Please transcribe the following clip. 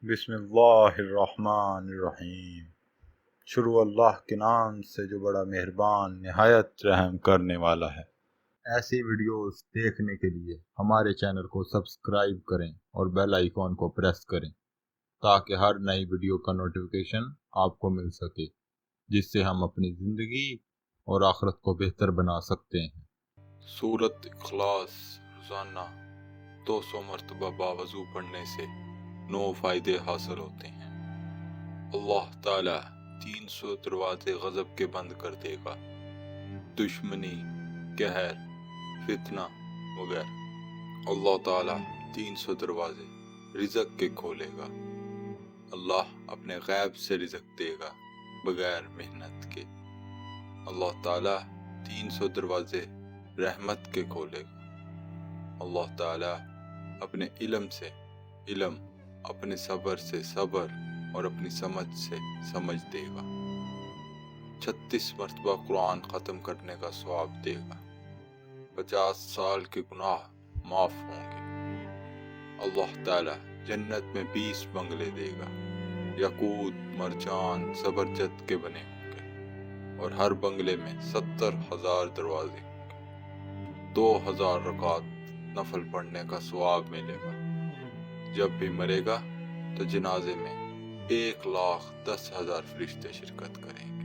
بسم اللہ الرحمن الرحیم۔ شروع اللہ کے نام سے جو بڑا مہربان نہایت رحم کرنے والا ہے۔ ایسی ویڈیوز دیکھنے کے لیے ہمارے چینل کو سبسکرائب کریں اور بیل آئیکن کو پریس کریں تاکہ ہر نئی ویڈیو کا نوٹیفیکیشن آپ کو مل سکے، جس سے ہم اپنی زندگی اور آخرت کو بہتر بنا سکتے ہیں۔ سورت اخلاص روزانہ 200 مرتبہ باوضو پڑھنے سے 9 فائدے حاصل ہوتے ہیں۔ اللہ تعالیٰ 300 دروازے غضب کے بند کر دے گا، دشمنی، قہر، فتنہ وغیرہ۔ اللہ تعالیٰ 300 دروازے رزق کے کھولے گا۔ اللہ اپنے غیب سے رزق دے گا بغیر محنت کے۔ اللہ تعالیٰ 300 دروازے رحمت کے کھولے گا۔ اللہ تعالیٰ اپنے علم سے علم، اپنے صبر سے صبر اور اپنی سمجھ سے سمجھ دے گا۔ 36 مرتبہ قرآن ختم کرنے کا ثواب دے گا۔ 50 سال کے گناہ معاف ہوں گے۔ اللہ تعالیٰ جنت میں 20 بنگلے دے گا، یاقوت، مرجان، زبرجد کے بنے ہوں گے، اور ہر بنگلے میں 70,000 دروازے ہوں گے۔ 2000 رکعت نفل پڑھنے کا ثواب ملے گا۔ جب بھی مرے گا تو جنازے میں 1,10,000 فرشتے شرکت کریں گے۔